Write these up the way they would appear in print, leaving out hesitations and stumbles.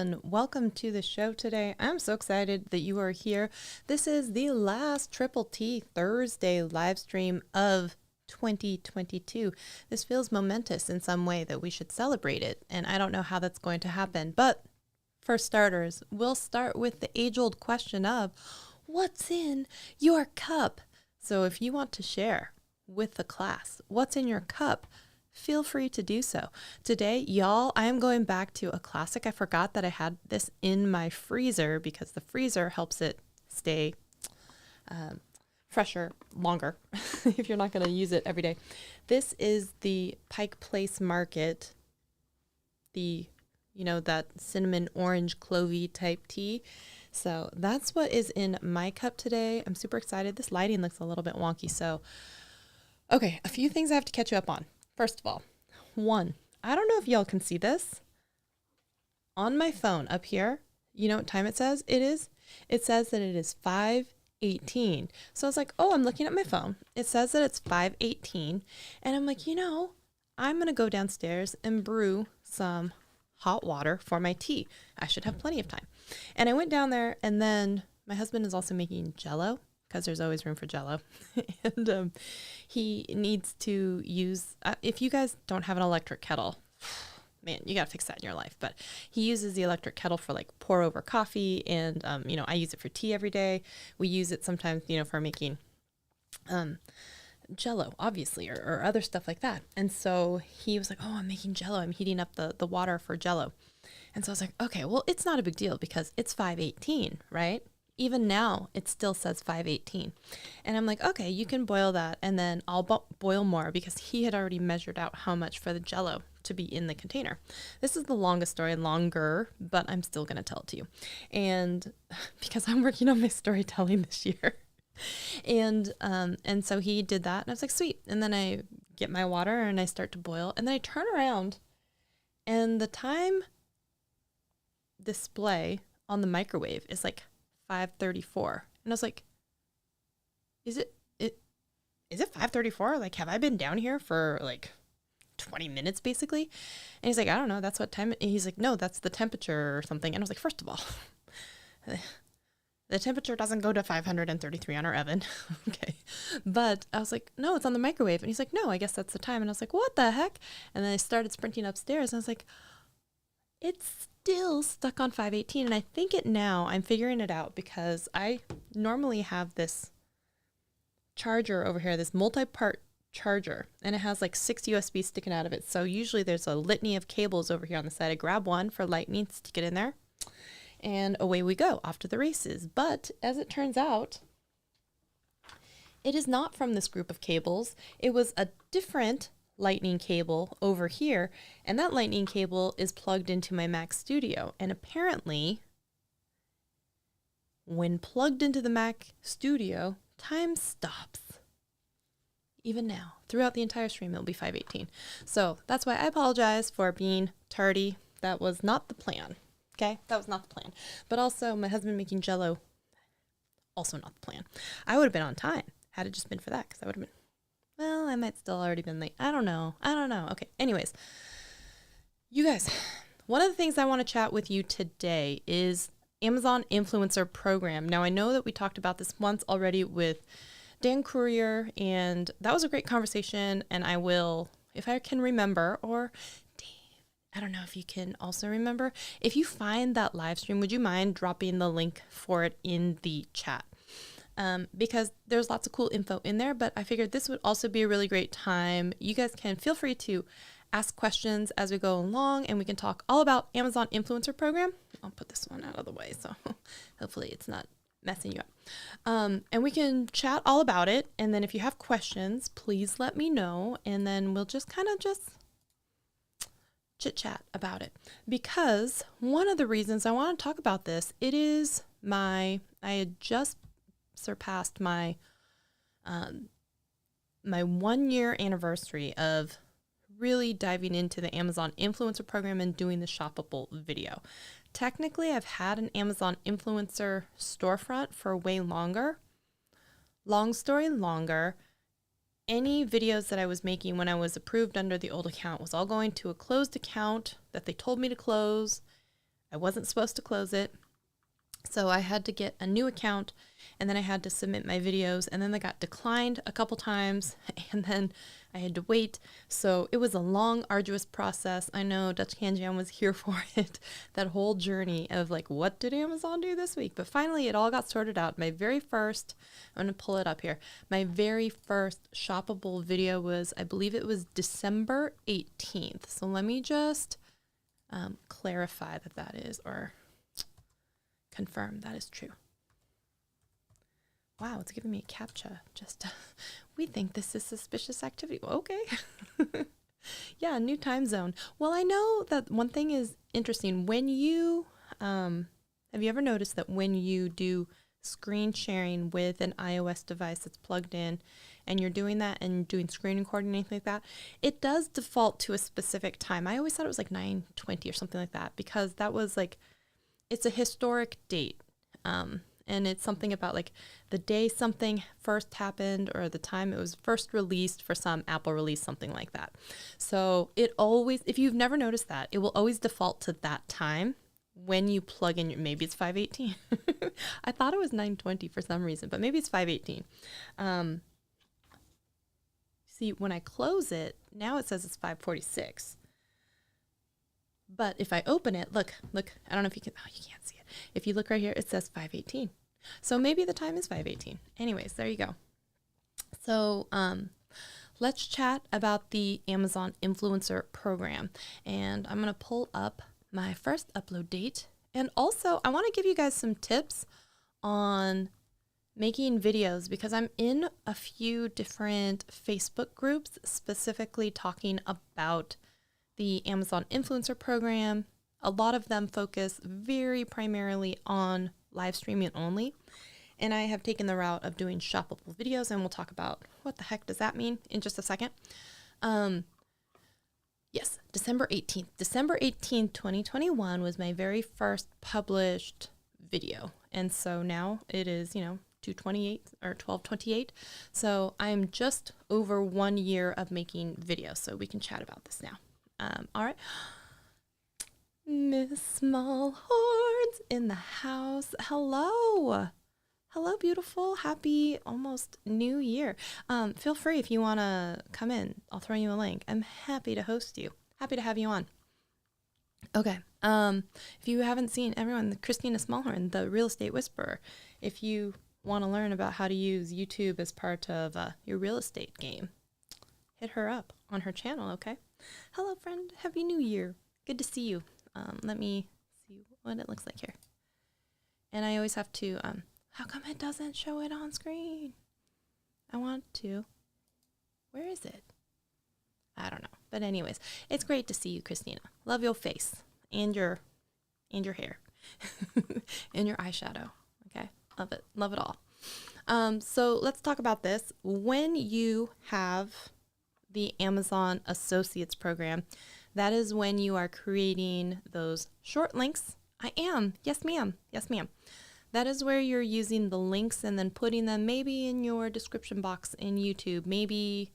everyone. Welcome to the show today. I'm so excited that you are here. This is the last Triple T Thursday live stream of 2022. This feels momentous in some way that we should celebrate it, and I don't know how that's going to happen. But for starters, we'll start with the age-old question of what's in your cup? So if you want to share with the class what's in your cup, feel free to do so. Today, y'all, I am going back to a classic. I forgot that I had this in my freezer because the freezer helps it stay fresher longer if you're not going to use it every day. This is the Pike Place Market, that cinnamon orange clovey type tea. So that's what is in my cup today. I'm super excited. This lighting looks a little bit wonky. So, okay, a few things I have to catch you up on. First of all, one, I don't know if y'all can see this. On my phone up here, you know what time it says it is? It says that it is 5:18. So I was like, oh, I'm looking at my phone. It says that it's 5:18. And I'm like, I'm going to go downstairs and brew some hot water for my tea. I should have plenty of time. And I went down there, and then my husband is also making Jell-O, because there's always room for Jell-O. And he needs to use, if you guys don't have an electric kettle, man, you got to fix that in your life. But he uses the electric kettle for like pour over coffee. And, I use it for tea every day. We use it sometimes, for making Jell-O, obviously, or other stuff like that. And so he was like, oh, I'm making Jell-O. I'm heating up the water for Jell-O. And so I was like, okay, well, it's not a big deal because it's 5:18, right? Even now, it still says 5:18. And I'm like, okay, you can boil that, and then I'll boil more because he had already measured out how much for the Jell-O to be in the container. This is the longest story, longer, but I'm still going to tell it to you. And because I'm working on my storytelling this year. And so he did that, and I was like, sweet. And then I get my water, and I start to boil, and then I turn around, and the time display on the microwave is like 5:34. And I was like, is it 5:34? Like, have I been down here for like 20 minutes basically? And he's like, I don't know, that's what time he's like, no, that's the temperature or something. And I was like, first of all, the temperature doesn't go to 533 on our oven. Okay. But I was like, no, it's on the microwave. And he's like, no, I guess that's the time. And I was like, what the heck? And then I started sprinting upstairs, and I was like, it's still stuck on 5:18. And I think I'm figuring it out because I normally have this charger over here, this multi-part charger, and it has like 6 USB sticking out of it. So usually there's a litany of cables over here on the side. I grab one for lightning, stick it in there, and away we go, off to the races. But as it turns out, it is not from this group of cables. It was a different lightning cable over here, and that lightning cable is plugged into my Mac Studio. And apparently, when plugged into the Mac Studio, time stops. Even now, throughout the entire stream, it'll be 5:18. So that's why I apologize for being tardy. That was not the plan. Okay, that was not the plan. But also, my husband making Jell-O, also not the plan. I would have been on time had it just been for that, because I would have been, well, I might still already been late. I don't know. Okay, anyways. You guys, one of the things I want to chat with you today is Amazon Influencer Program. Now, I know that we talked about this once already with Dan Courier, and that was a great conversation, and I will, if I can remember, or Dave, I don't know if you can also remember, if you find that live stream, would you mind dropping the link for it in the chat? Because there's lots of cool info in there, but I figured this would also be a really great time. You guys can feel free to ask questions as we go along, and we can talk all about Amazon Influencer Program. I'll put this one out of the way, so hopefully it's not messing you up. And we can chat all about it, and then if you have questions, please let me know, and then we'll just kind of chit-chat about it. Because one of the reasons I want to talk about this, I had just surpassed my 1 year anniversary of really diving into the Amazon Influencer Program and doing the shoppable video. Technically, I've had an Amazon Influencer storefront for way longer. Long story longer, any videos that I was making when I was approved under the old account was all going to a closed account that they told me to close. I wasn't supposed to close it. So I had to get a new account, and then I had to submit my videos, and then they got declined a couple times, and then I had to wait. So it was a long, arduous process. I know Dutch Can Jam was here for it, that whole journey of like, what did Amazon do this week? But finally, it all got sorted out. My very first, I'm going to pull it up here. My very first shoppable video was, I believe it was December 18th. So let me just clarify that that is, or confirm that is true. Wow, it's giving me a CAPTCHA. Just, we think this is suspicious activity. Well, okay. Yeah, new time zone. Well, I know that one thing is interesting. When you, have you ever noticed that when you do screen sharing with an iOS device that's plugged in, and you're doing that and doing screen recording and anything like that, it does default to a specific time. I always thought it was like 9:20 or something like that, because that was like, it's a historic date. And it's something about like the day something first happened or the time it was first released. For some, Apple released something like that. So it always, if you've never noticed that, it will always default to that time when you plug in your, maybe it's 5:18. I thought it was 9:20 for some reason, but maybe it's 5:18. See, when I close it, now it says it's 5:46. But if I open it, look, I don't know if you can, oh, you can't see it. If you look right here, it says 5:18. So maybe the time is 5:18. Anyways, there you go. So let's chat about the Amazon Influencer Program. And I'm going to pull up my first upload date. And also, I want to give you guys some tips on making videos, because I'm in a few different Facebook groups specifically talking about the Amazon Influencer Program. A lot of them focus very primarily on live streaming only. And I have taken the route of doing shoppable videos, and we'll talk about what the heck does that mean in just a second. Yes, December 18th. December 18th, 2021 was my very first published video. And so now it is, 2/28 or 12/28. So I'm just over 1 year of making videos. So we can chat about this now. All right. Miss Small Horns in the house. Hello. Hello, beautiful. Happy almost New Year. Feel free if you want to come in. I'll throw you a link. I'm happy to host you. Happy to have you on. Okay. If you haven't seen everyone, Christina Smallhorn, the real estate whisperer, if you want to learn about how to use YouTube as part of your real estate game, hit her up on her channel, okay? Hello, friend. Happy New Year. Good to see you. Let me see what it looks like here. And I always have to, how come it doesn't show it on screen? I want to. Where is it? I don't know. But anyways, it's great to see you, Christina. Love your face and your hair and your eyeshadow. Okay. Love it. Love it all. So let's talk about this. When you have the Amazon Associates program, that is when you are creating those short links. I am. Yes, ma'am. Yes, ma'am. That is where you're using the links and then putting them maybe in your description box in YouTube, maybe,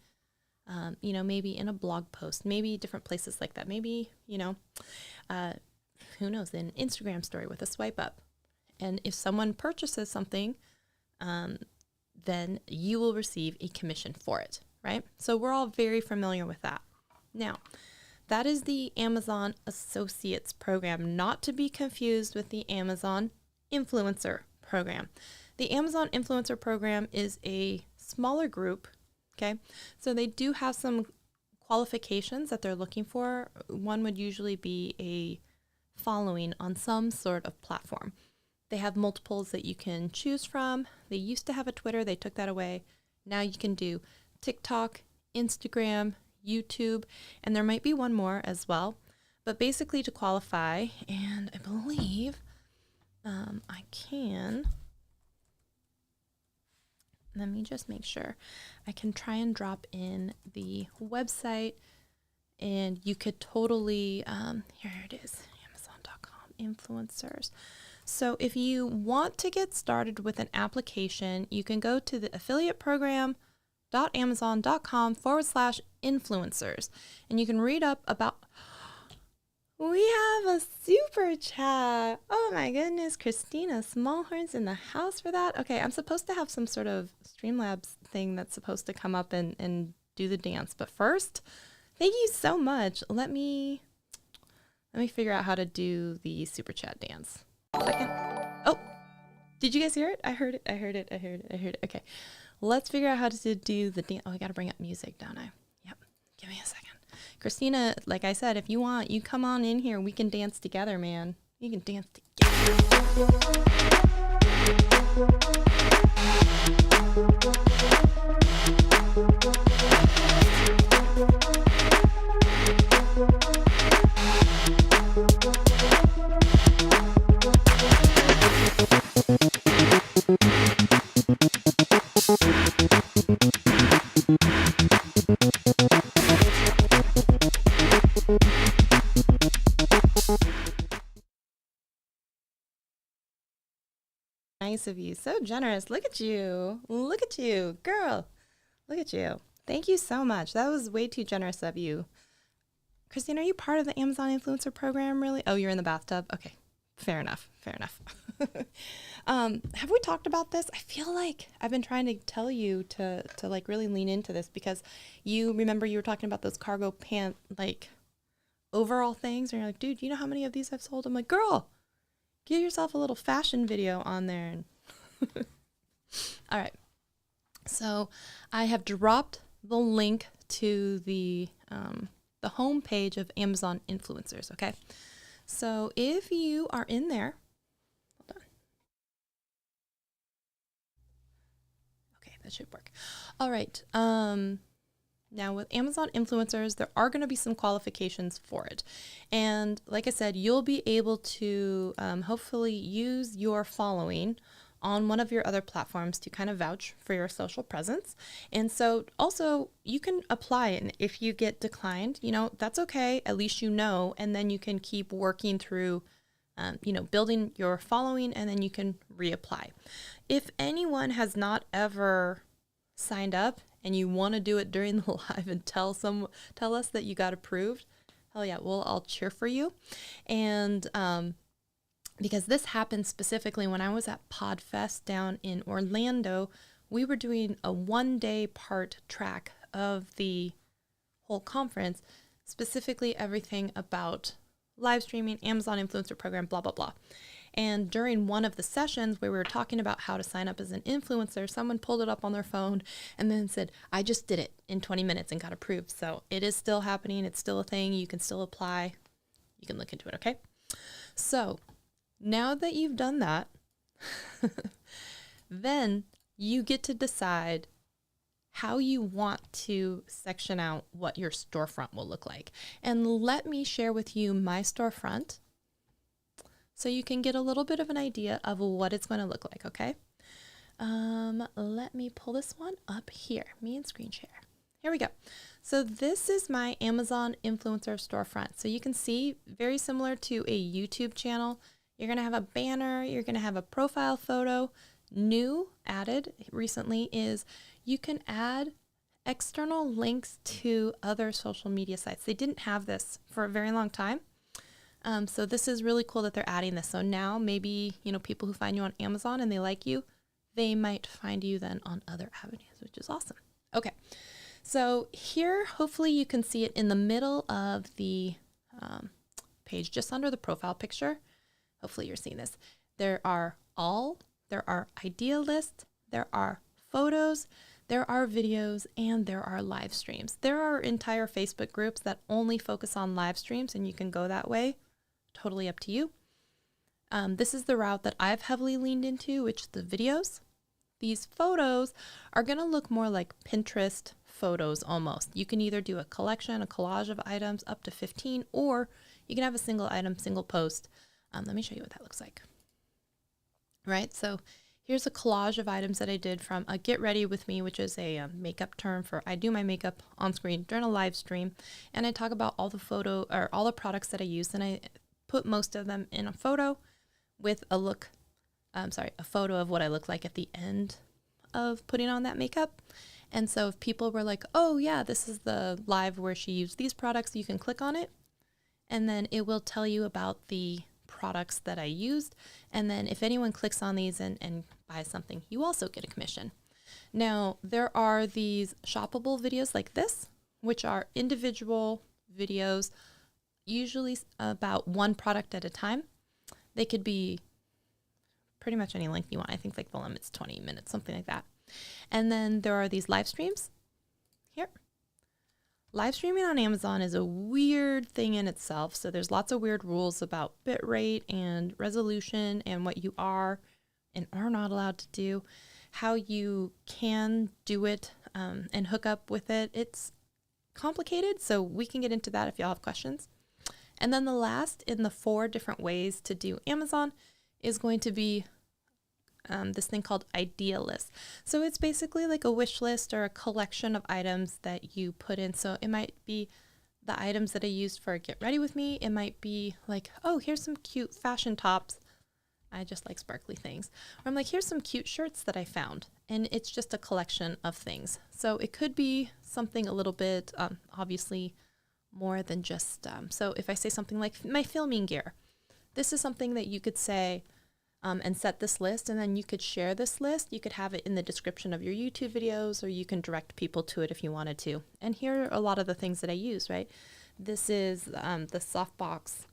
maybe in a blog post, maybe different places like that. Maybe, who knows, an Instagram story with a swipe up. And if someone purchases something, then you will receive a commission for it, right? So we're all very familiar with that. Now, that is the Amazon Associates program, not to be confused with the Amazon Influencer program. The Amazon Influencer program is a smaller group, okay? So they do have some qualifications that they're looking for. One would usually be a following on some sort of platform. They have multiples that you can choose from. They used to have a Twitter. They took that away. Now you can do TikTok, Instagram, YouTube, and there might be one more as well. But basically to qualify, and I believe I can, let me just make sure. I can try and drop in the website, and you could totally, here it is, Amazon.com, influencers. So if you want to get started with an application, you can go to the affiliate program.amazon.com/influencers, and you can read up about, We have a super chat. Oh my goodness, Christina Smallhorn's in the house for that. Okay, I'm supposed to have some sort of Streamlabs thing that's supposed to come up and do the dance. But first, thank you so much. Let me figure out how to do the super chat dance. Second. Oh, did you guys hear it? I heard it. Okay, let's figure out how to do the dance. Oh, I gotta bring up music, don't I? Yep. Give me a second. Christina, like I said, if you want, you come on in here. We can dance together, man. You can dance together. Nice of you. So generous. Look at you. Look at you. Girl. Look at you. Thank you so much. That was way too generous of you. Christine, are you part of the Amazon Influencer Program, really? Oh, you're in the bathtub? Okay. Fair enough. Fair enough. Have we talked about this? I feel like I've been trying to tell you to like really lean into this because you remember you were talking about those cargo pant, like overall things. And you're like, dude, you know how many of these I've sold? I'm like, girl, give yourself a little fashion video on there. All right. So I have dropped the link to the home page of Amazon Influencers. Okay. So if you are in there, hold on. Okay, that should work. All right. Now with Amazon Influencers, there are going to be some qualifications for it. And like I said, you'll be able to hopefully use your following on one of your other platforms to kind of vouch for your social presence. And so also you can apply it. And if you get declined, you know, that's okay. At least you know, and then you can keep working through, building your following, and then you can reapply. If anyone has not ever signed up and you want to do it during the live and tell us that you got approved, hell yeah, I'll cheer for you. And because this happened specifically when I was at PodFest down in Orlando, we were doing a 1-day part track of the whole conference, specifically everything about live streaming, Amazon Influencer Program, blah, blah, blah. And during one of the sessions where we were talking about how to sign up as an influencer, someone pulled it up on their phone and then said, I just did it in 20 minutes and got approved. So it is still happening. It's still a thing. You can still apply. You can look into it, okay? So now that you've done that, then you get to decide how you want to section out what your storefront will look like. And let me share with you my storefront so you can get a little bit of an idea of what it's going to look like, okay? Let me pull this one up here, me and screen share. Here we go. So this is my Amazon Influencer storefront. So you can see, very similar to a YouTube channel, you're going to have a banner, you're going to have a profile photo. New added recently is you can add external links to other social media sites. They didn't have this for a very long time. So this is really cool that they're adding this. So now maybe, people who find you on Amazon and they like you, they might find you then on other avenues, which is awesome. Okay. So here, hopefully you can see it in the middle of the page, just under the profile picture. Hopefully you're seeing this. There are idea lists, there are photos, there are videos, and there are live streams. There are entire Facebook groups that only focus on live streams, and you can go that way. Totally up to you. This is the route that I've heavily leaned into, which is the videos. These photos are going to look more like Pinterest photos almost. You can either do a collection, a collage of items up to 15, or you can have a single item, single post. Let me show you what that looks like. Right, so here's a collage of items that I did from a Get Ready With Me, which is a makeup term for I do my makeup on screen during a live stream, and I talk about all the products that I use, and I put most of them in a photo with a photo of what I look like at the end of putting on that makeup. And so if people were like, oh yeah, this is the live where she used these products, you can click on it and then it will tell you about the products that I used. And then if anyone clicks on these and buys something, you also get a commission. Now, there are these shoppable videos like this, which are individual videos, usually about one product at a time. They could be pretty much any length you want. I think like the limit's 20 minutes, something like that. And then there are these live streams here. Live streaming on Amazon is a weird thing in itself. So there's lots of weird rules about bitrate and resolution and what you are and are not allowed to do, how you can do it and hook up with it. It's complicated, so we can get into that if y'all have questions. And then the last in the 4 different ways to do Amazon is going to be this thing called idea list. So it's basically like a wish list or a collection of items that you put in. So it might be the items that I used for Get Ready With Me. It might be like, oh, here's some cute fashion tops. I just like sparkly things. Or I'm like, here's some cute shirts that I found. And it's just a collection of things. So it could be something a little bit, obviously, more than just, so if I say something like my filming gear, this is something that you could say, and set this list, and then you could share this list. You could have it in the description of your YouTube videos, or you can direct people to it if you wanted to. And here are a lot of the things that I use, right? This is the softbox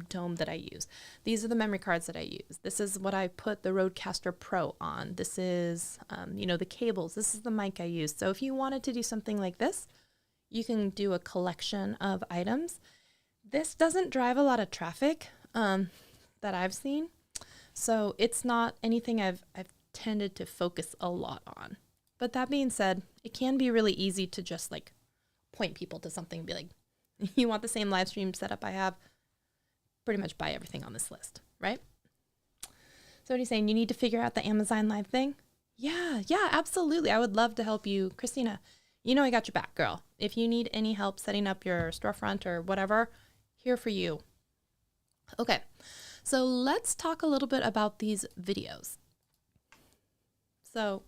dome that I use. These are the memory cards that I use. This is what I put the Rodecaster Pro on. This is, the cables. This is the mic I use. So if you wanted to do something like this, you can do a collection of items. This doesn't drive a lot of traffic that I've seen. So it's not anything I've tended to focus a lot on. But that being said, it can be really easy to just like point people to something and be like, you want the same live stream setup I have? Pretty much buy everything on this list, right? So what are you saying? You need to figure out the Amazon Live thing? Yeah, absolutely. I would love to help you. Christina, I got your back, girl. If you need any help setting up your storefront or whatever, here for you. Okay. So let's talk a little bit about these videos. So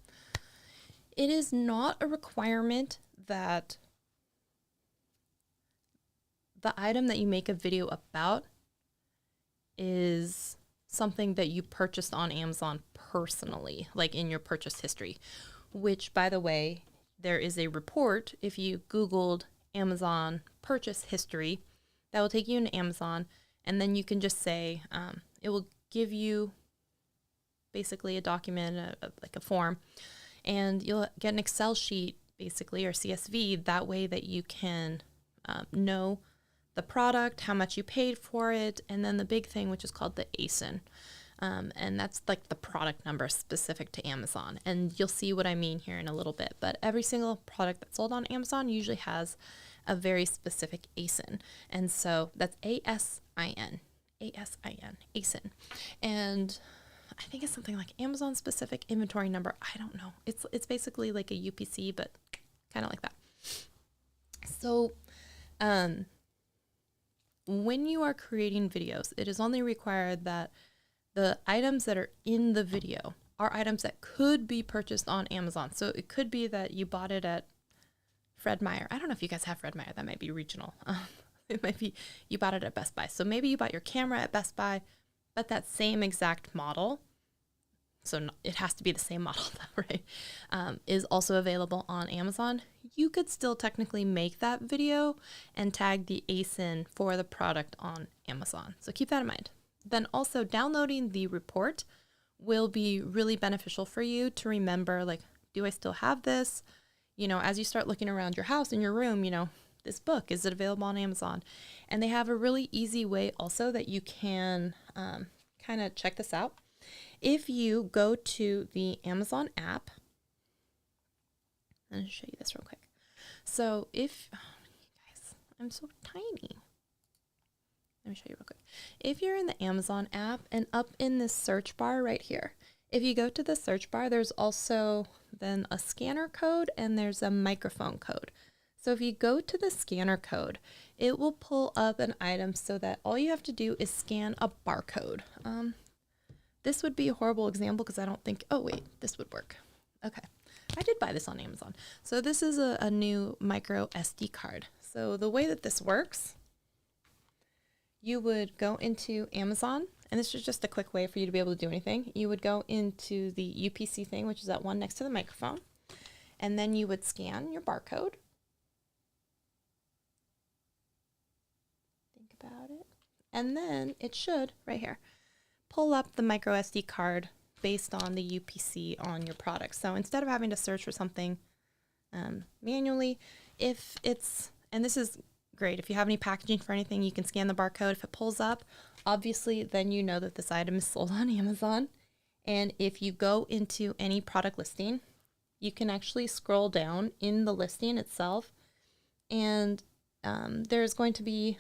it is not a requirement that the item that you make a video about is something that you purchased on Amazon personally, like in your purchase history, which, by the way, there is a report. If you Googled Amazon purchase history, that will take you into Amazon. And then you can just say, it will give you basically a document, like a form, and you'll get an Excel sheet basically, or CSV, that way that you can know the product, how much you paid for it, and then the big thing, which is called the ASIN. And that's like the product number specific to Amazon. And you'll see what I mean here in a little bit. But every single product that's sold on Amazon usually has a very specific ASIN. And so that's ASIN, ASIN. And I think it's something like Amazon specific inventory number. I don't know. It's basically like a UPC, but kind of like that. So when you are creating videos, it is only required that the items that are in the video are items that could be purchased on Amazon. So it could be that you bought it at Fred Meyer. I don't know if you guys have Fred Meyer. That might be regional. It might be you bought it at Best Buy. So maybe you bought your camera at Best Buy, but that same exact model, so it has to be the same model, right, is also available on Amazon. You could still technically make that video and tag the ASIN for the product on Amazon. So keep that in mind. Then also downloading the report will be really beneficial for you to remember, like, do I still have this? As you start looking around your house, in your room, this book, is it available on Amazon? And they have a really easy way also that you can kind of check this out. If you go to the Amazon app, I'll show you this real quick. So you guys, I'm so tiny. Let me show you real quick. If you're in the Amazon app and up in this search bar right here, if you go to the search bar, there's also then a scanner code and there's a microphone code. So if you go to the scanner code, it will pull up an item so that all you have to do is scan a barcode. This would be a horrible example because I don't think, oh wait, this would work. Okay, I did buy this on Amazon. So this is a new micro SD card. So the way that this works you would go into Amazon, and this is just a quick way for you to be able to do anything. You would go into the UPC thing, which is that one next to the microphone, and then you would scan your barcode. Think about it. And then it should, right here, pull up the micro SD card based on the UPC on your product. So instead of having to search for something manually, if it's, and this is great, if you have any packaging for anything, you can scan the barcode. If it pulls up, obviously, then you know that this item is sold on Amazon. And if you go into any product listing, you can actually scroll down in the listing itself, and there's going to be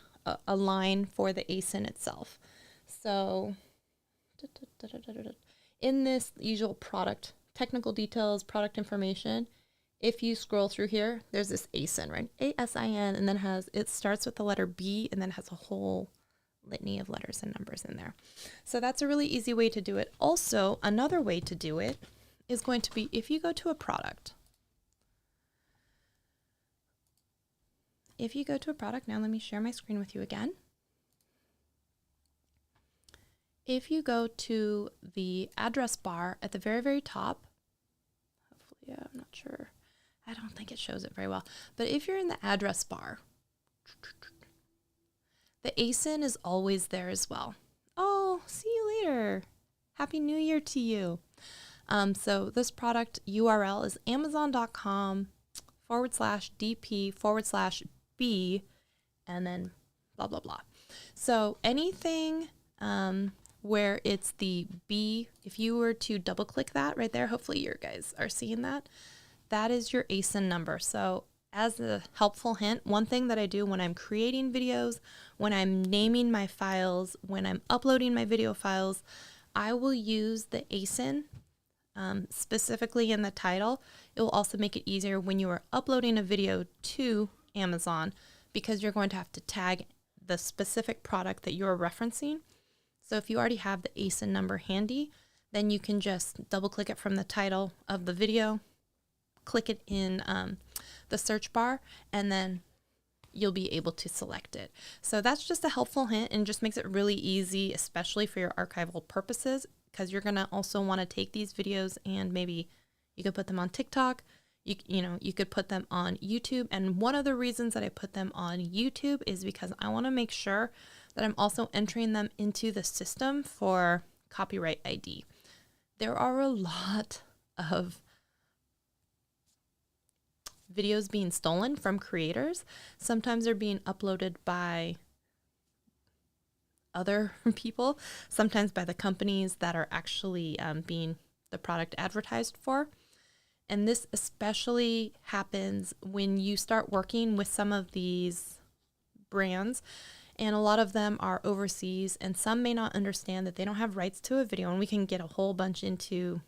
a line for the ASIN itself. So in this usual product, technical details, product information, if you scroll through here, there's this ASIN, right? ASIN, and then it starts with the letter B and then has a whole litany of letters and numbers in there. So that's a really easy way to do it. Also, another way to do it is going to be if you go to a product. If you go to a product, now let me share my screen with you again. If you go to the address bar at the very, very top, hopefully, I'm not sure. I don't think it shows it very well. But if you're in the address bar, the ASIN is always there as well. Oh, see you later. Happy New Year to you. So this product URL is amazon.com/DP/B and then blah, blah, blah. So anything where it's the B, if you were to double click that right there, hopefully you guys are seeing that. That is your ASIN number. So as a helpful hint, one thing that I do when I'm creating videos, when I'm naming my files, when I'm uploading my video files, I will use the ASIN specifically in the title. It will also make it easier when you are uploading a video to Amazon because you're going to have to tag the specific product that you're referencing. So if you already have the ASIN number handy, then you can just double click it from the title of the video, click it in the search bar, and then you'll be able to select it. So that's just a helpful hint and just makes it really easy, especially for your archival purposes, because you're going to also want to take these videos and maybe you could put them on TikTok, you could put them on YouTube. And one of the reasons that I put them on YouTube is because I want to make sure that I'm also entering them into the system for copyright ID. There are a lot of videos being stolen from creators. Sometimes they're being uploaded by other people, sometimes by the companies that are actually being the product advertised for. And this especially happens when you start working with some of these brands, and a lot of them are overseas, and some may not understand that they don't have rights to a video. And we can get a whole bunch into,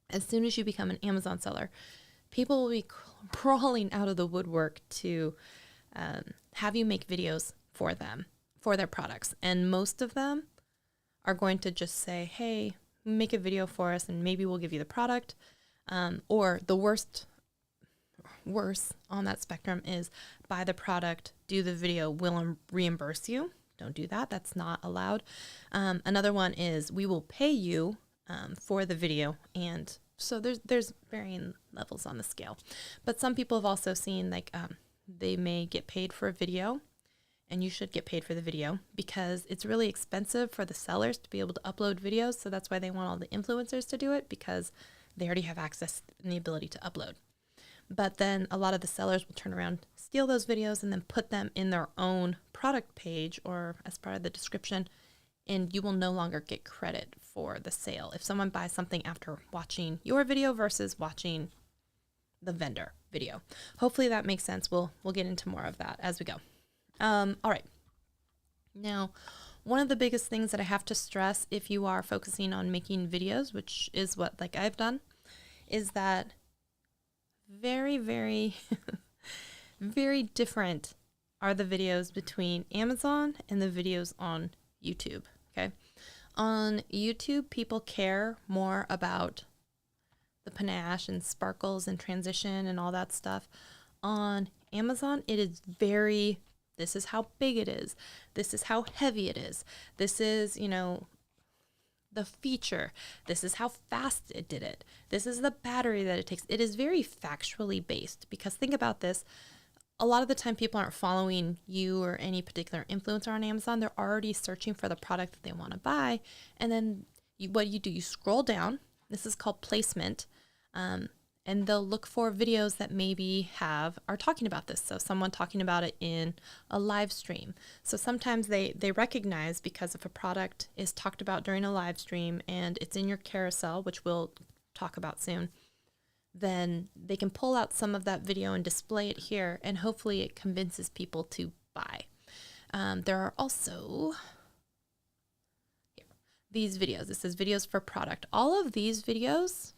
as soon as you become an Amazon seller, people will be crawling out of the woodwork to have you make videos for them, for their products. And most of them are going to just say, hey, make a video for us and maybe we'll give you the product. Or the worse on that spectrum is buy the product, do the video, we'll reimburse you. Don't do that. That's not allowed. Another one is we will pay you for the video. And so there's varying levels on the scale. But some people have also seen they may get paid for a video, and you should get paid for the video because it's really expensive for the sellers to be able to upload videos. So that's why they want all the influencers to do it, because they already have access and the ability to upload. But then a lot of the sellers will turn around, steal those videos, and then put them in their own product page or as part of the description, and you will no longer get credit for the sale if someone buys something after watching your video versus watching the vendor video. Hopefully that makes sense. We'll get into more of that as we go. All right. Now, one of the biggest things that I have to stress if you are focusing on making videos, which is what I've done, is that very, very, very different are the videos between Amazon and the videos on YouTube. Okay. On YouTube, people care more about the panache and sparkles and transition and all that stuff. On Amazon, it is very This is how big it is. This is how heavy it is. This is, the feature. This is how fast it did it. This is the battery that it takes. It is very factually based, because think about this. A lot of the time people aren't following you or any particular influencer on Amazon. They're already searching for the product that they want to buy. And then what you do, you scroll down. This is called placement. And they'll look for videos that maybe are talking about this. So someone talking about it in a live stream. So sometimes they recognize, because if a product is talked about during a live stream and it's in your carousel, which we'll talk about soon, then they can pull out some of that video and display it here, and hopefully it convinces people to buy. There are also these videos. This is videos for product. All of these videos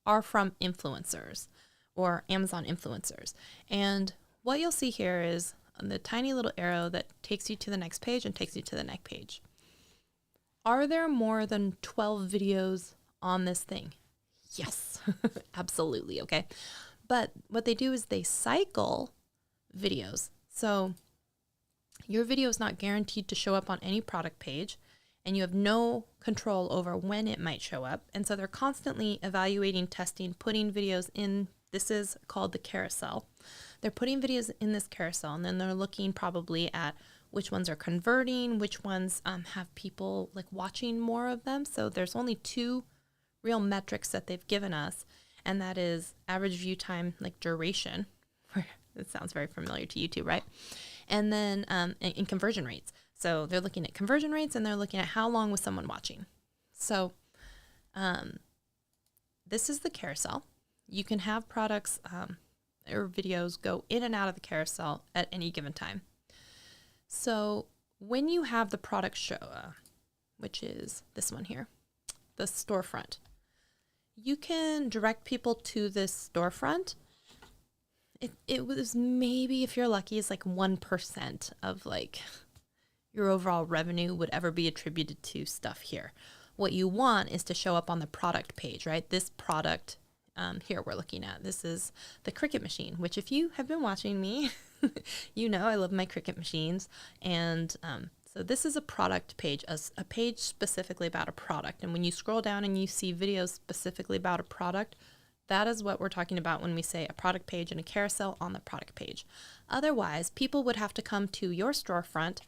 are from influencers or Amazon influencers. And what you'll see here is the tiny little arrow that takes you to the next page and takes you to the next page. Are there more than 12 videos on this thing? Yes, absolutely. Okay. But what they do is they cycle videos. So your video is not guaranteed to show up on any product page, and you have no control over when it might show up. And so they're constantly evaluating, testing, putting videos in. This is called the carousel. They're putting videos in this carousel, and then they're looking probably at which ones are converting, which ones have people like watching more of them. So there's only two real metrics that they've given us, and that is average view time, like duration. It sounds very familiar to YouTube, right? And then in conversion rates. So they're looking at conversion rates, and they're looking at how long was someone watching. So this is the carousel. You can have products or videos go in and out of the carousel at any given time. So when you have the product show, which is this one here, the storefront, you can direct people to this storefront. It was maybe, if you're lucky, it's like 1% of like your overall revenue would ever be attributed to stuff here. What you want is to show up on the product page, right? This product here we're looking at, this is the Cricut machine, which if you have been watching me, you know I love my Cricut machines. And so this is a product page, a page specifically about a product. And when you scroll down and you see videos specifically about a product, that is what we're talking about when we say a product page and a carousel on the product page. Otherwise, people would have to come to your storefront,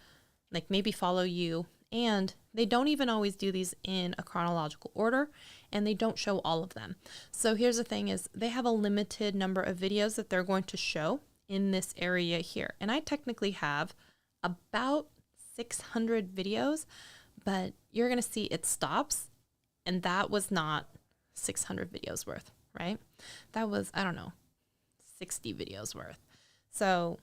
like maybe follow you, and they don't even always do these in a chronological order, and they don't show all of them. So here's the thing is they have a limited number of videos that they're going to show in this area here. And I technically have about 600 videos, but you're going to see it stops, and that was not 600 videos worth, right? That was, I don't know, 60 videos worth. So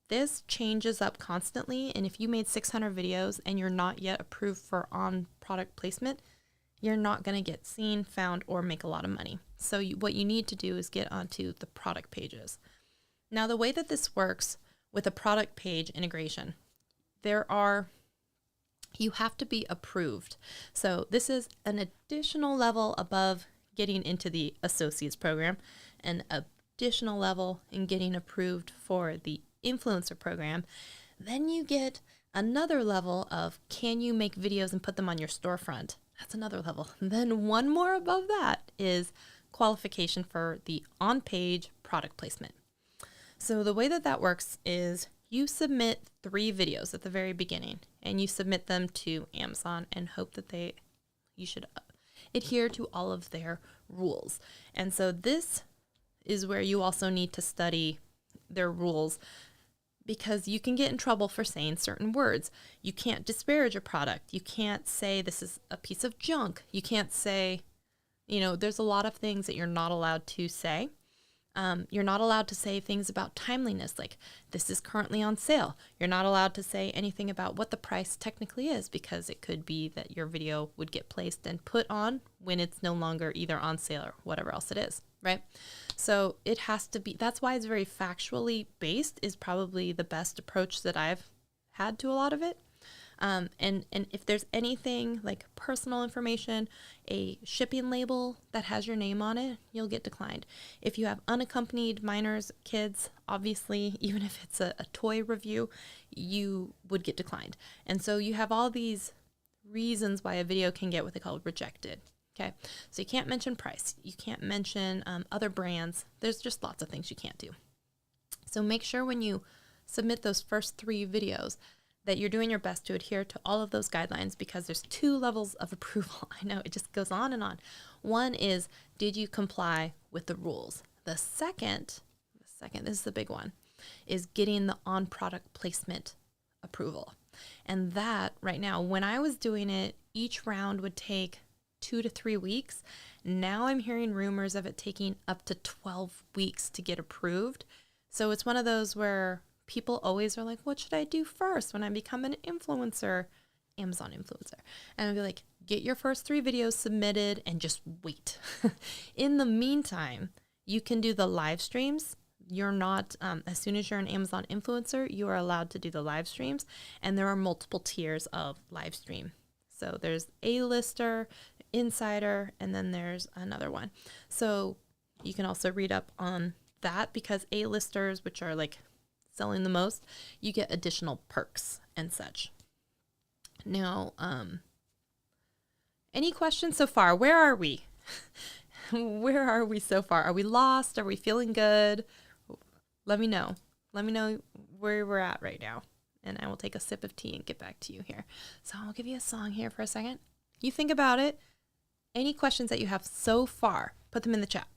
this changes up constantly, and if you made 600 videos and you're not yet approved for on-product placement, you're not going to get seen, found, or make a lot of money. So what you need to do is get onto the product pages. Now, the way that this works with a product page integration, you have to be approved. So this is an additional level above getting into the associates program, an additional level in getting approved for the influencer program. Then you get another level of, can you make videos and put them on your storefront? That's another level. And then one more above that is qualification for the on-page product placement. So the way that that works is you submit 3 videos at the very beginning, and you submit them to Amazon and hope that you should adhere to all of their rules. And so this is where you also need to study their rules, because you can get in trouble for saying certain words. You can't disparage a product. You can't say this is a piece of junk. You can't say, there's a lot of things that you're not allowed to say. You're not allowed to say things about timeliness, like this is currently on sale. You're not allowed to say anything about what the price technically is, because it could be that your video would get placed and put on when it's no longer either on sale or whatever else it is, right? So it has to be, that's why it's very factually based, is probably the best approach that I've had to a lot of it. And if there's anything like personal information, a shipping label that has your name on it, you'll get declined. If you have unaccompanied minors, kids, obviously, even if it's a toy review, you would get declined. And so you have all these reasons why a video can get what they call rejected. Okay, so you can't mention price. You can't mention other brands. There's just lots of things you can't do. So make sure when you submit those first 3 videos that you're doing your best to adhere to all of those guidelines, because there's 2 levels of approval. I know it just goes on and on. One is, did you comply with the rules? The second, this is the big one, is getting the on-product placement approval. And that right now, when I was doing it, each round would take 2 to 3 weeks. Now I'm hearing rumors of it taking up to 12 weeks to get approved. So it's one of those where people always are like, what should I do first when I become an influencer, Amazon influencer? And I'll be like, get your first 3 videos submitted and just wait. In the meantime, you can do the live streams. You're not, as soon as you're an Amazon influencer, you are allowed to do the live streams. And there are multiple tiers of live stream. So there's A-lister, insider, and then there's another one. So you can also read up on that, because A-listers, which are like selling the most, you get additional perks and such. Now, any questions so far? Where are we? Where are we so far? Are we lost? Are we feeling good? Let me know. Let me know where we're at right now, and I will take a sip of tea and get back to you here. So I'll give you a song here for a second. You think about it. Any questions that you have so far, put them in the chat.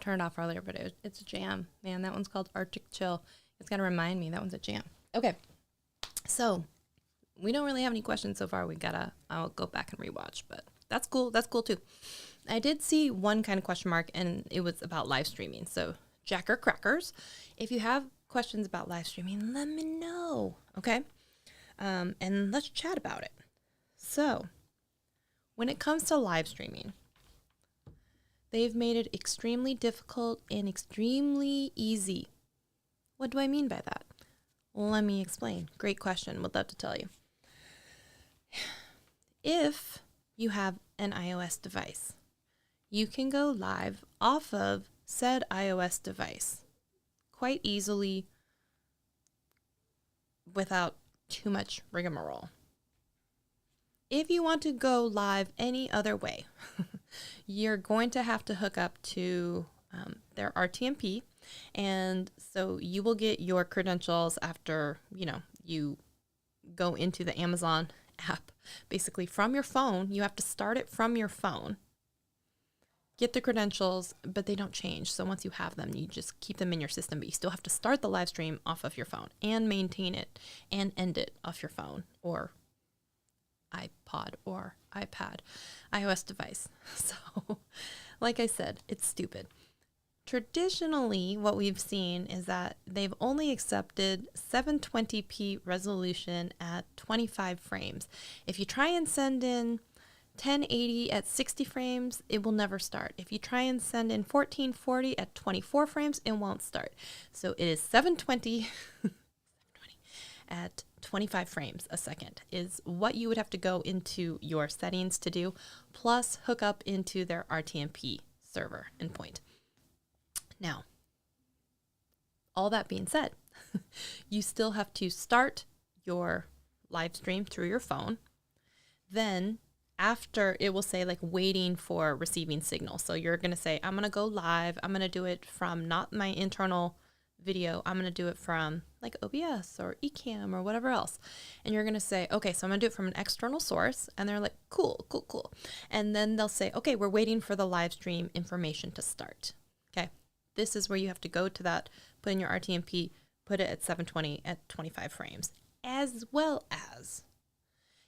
Turn it off earlier, but it's a jam. Man, that one's called Arctic Chill. It's got to remind me that one's a jam. Okay, so we don't really have any questions so far. I'll go back and rewatch, but that's cool. That's cool too. I did see one kind of question mark, and it was about live streaming. So Jacker Crackers, if you have questions about live streaming, let me know. Okay, and let's chat about it. So when it comes to live streaming, they've made it extremely difficult and extremely easy. What do I mean by that? Let me explain. Great question. Would love to tell you. If you have an iOS device, you can go live off of said iOS device quite easily without too much rigmarole. If you want to go live any other way, you're going to have to hook up to their RTMP, and so you will get your credentials after, you go into the Amazon app. Basically, from your phone, you have to start it from your phone, get the credentials, but they don't change. So once you have them, you just keep them in your system, but you still have to start the live stream off of your phone and maintain it and end it off your phone or iPod or iPad, iOS device. So, like I said, it's stupid. Traditionally, what we've seen is that they've only accepted 720p resolution at 25 frames. If you try and send in 1080 at 60 frames, it will never start. If you try and send in 1440 at 24 frames, it won't start. So it is 720 at 25 frames a second is what you would have to go into your settings to do, plus hook up into their RTMP server endpoint. Now, all that being said, you still have to start your live stream through your phone. Then after, it will say like waiting for receiving signal. So you're going to say, I'm going to go live. I'm going to do it from not my internal video. I'm going to do it from like OBS or Ecamm or whatever else. And you're going to say, okay, so I'm going to do it from an external source. And they're like, cool. And then they'll say, okay, we're waiting for the live stream information to start. Okay. This is where you have to go to that, put in your RTMP, put it at 720 at 25 frames, as well as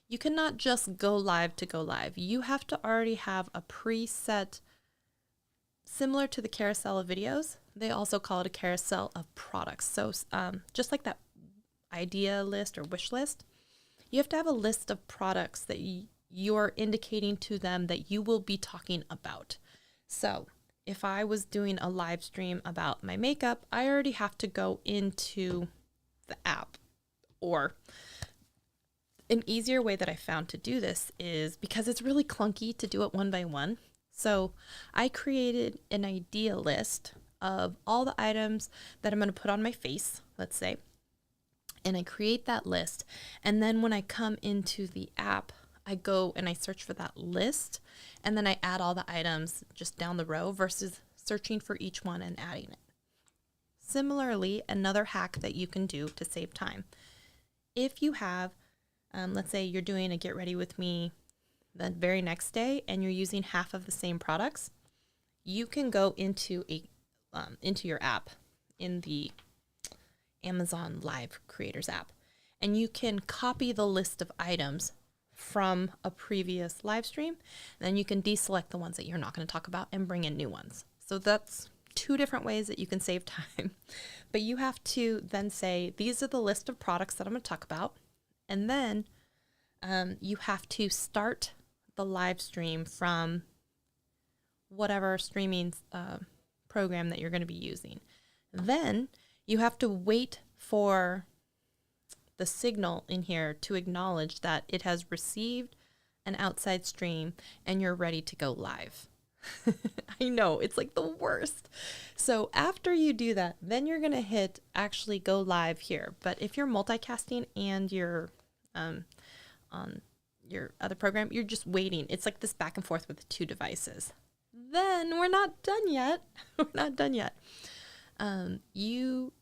you cannot just go live to go live. You have to already have a preset, similar to the carousel of videos. They also call it a carousel of products. So just like that idea list or wish list, you have to have a list of products that you're indicating to them that you will be talking about. So if I was doing a live stream about my makeup, I already have to go into the app. Or an easier way that I found to do this is because it's really clunky to do it one by one. So I created an idea list of all the items that I'm going to put on my face, let's say, and I create that list. And then when I come into the app, I go and I search for that list, and then I add all the items just down the row versus searching for each one and adding it. Similarly, another hack that you can do to save time. If you have, let's say you're doing a get ready with me the very next day and you're using half of the same products, you can go into your app in the Amazon Live Creators app, and you can copy the list of items from a previous live stream. Then you can deselect the ones that you're not going to talk about and bring in new ones. So that's two different ways that you can save time. But you have to then say, these are the list of products that I'm going to talk about. And then you have to start the live stream from whatever streaming program that you're going to be using. Then you have to wait for the signal in here to acknowledge that it has received an outside stream and you're ready to go live. I know, it's like the worst. So after you do that, then you're going to hit actually go live here. But if you're multicasting and you're on your other program, you're just waiting. It's like this back and forth with the two devices. Then we're not done yet. You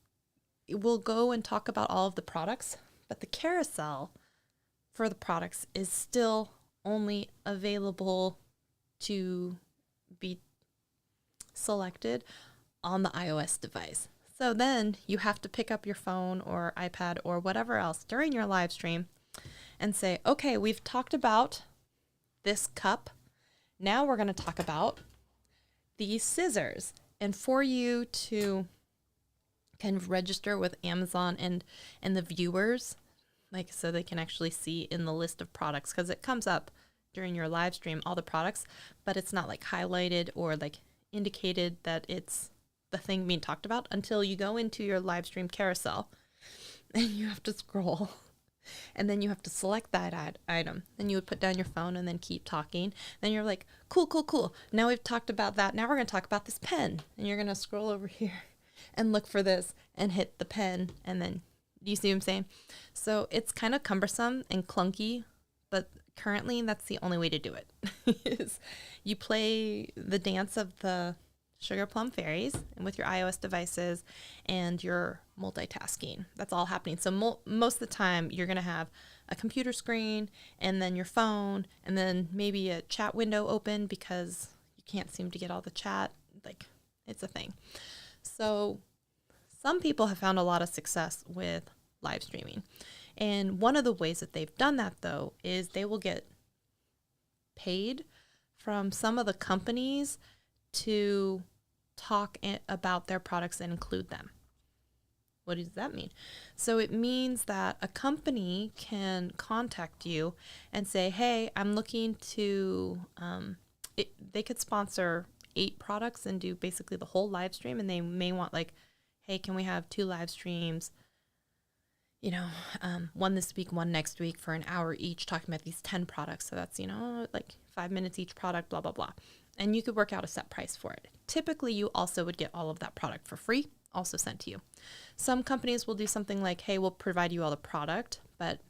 will go and talk about all of the products, but the carousel for the products is still only available to be selected on the iOS device. So then you have to pick up your phone or iPad or whatever else during your live stream and say, okay, we've talked about this cup. Now we're going to talk about these scissors. And for you to kind of register with Amazon and the viewers, like so they can actually see in the list of products, because it comes up during your live stream, all the products, but it's not like highlighted or like indicated that it's the thing being talked about until you go into your live stream carousel and you have to scroll and then you have to select that item. Then you would put down your phone and then keep talking. Then you're like, cool. Now we've talked about that. Now we're going to talk about this pen. And you're going to scroll over here and look for this and hit the pen. And then, do you see what I'm saying? So it's kind of cumbersome and clunky, but currently that's the only way to do it. Is you play the dance of the Sugar Plum Fairies and with your iOS devices and your multitasking. That's all happening. So most of the time you're going to have a computer screen and then your phone and then maybe a chat window open because you can't seem to get all the chat. Like, it's a thing. So some people have found a lot of success with live streaming. And one of the ways that they've done that, though, is they will get paid from some of the companies to talk about their products and include them. What does that mean? So it means that a company can contact you and say, hey, I'm looking to, they could sponsor 8 products and do basically the whole live stream. And they may want like, hey, can we have 2 live streams? You know, one this week, one next week for an hour each talking about these 10 products. So that's, you know, like 5 minutes each product, blah, blah, blah. And you could work out a set price for it. Typically, you also would get all of that product for free, also sent to you. Some companies will do something like, hey, we'll provide you all the product, but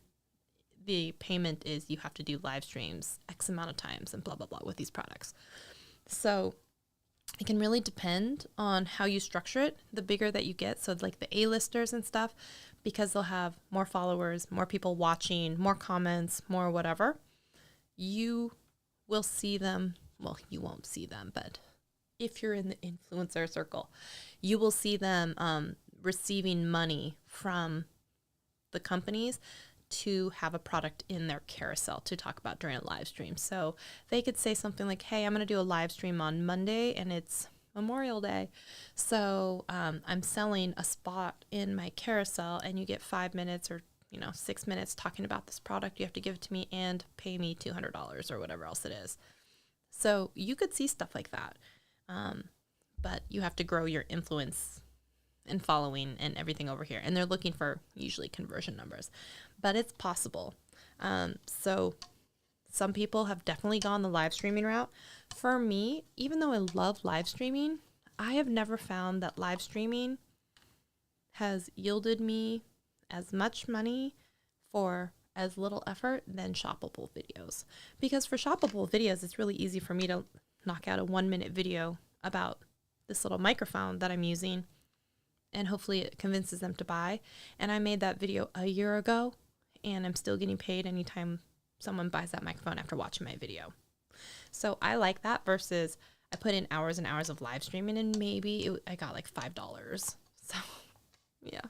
the payment is you have to do live streams X amount of times and blah, blah, blah with these products. So it can really depend on how you structure it, the bigger that you get. So like the A-listers and stuff, because they'll have more followers, more people watching, more comments, more whatever, you will see them. Well, you won't see them, but if you're in the influencer circle, you will see them receiving money from the companies to have a product in their carousel to talk about during a live stream. So they could say something like, hey, I'm going to do a live stream on Monday and it's Memorial Day. So I'm selling a spot in my carousel and you get 5 minutes or 6 minutes talking about this product. You have to give it to me and pay me $200 or whatever else it is. So you could see stuff like that. But you have to grow your influence and following and everything over here. And they're looking for usually conversion numbers, but it's possible. So some people have definitely gone the live streaming route. For me, even though I love live streaming, I have never found that live streaming has yielded me as much money for as little effort than shoppable videos. Because for shoppable videos, it's really easy for me to knock out a 1-minute video about this little microphone that I'm using, and hopefully it convinces them to buy. And I made that video a year ago, and I'm still getting paid anytime someone buys that microphone after watching my video. So I like that versus I put in hours and hours of live streaming, and maybe I got like $5. So yeah,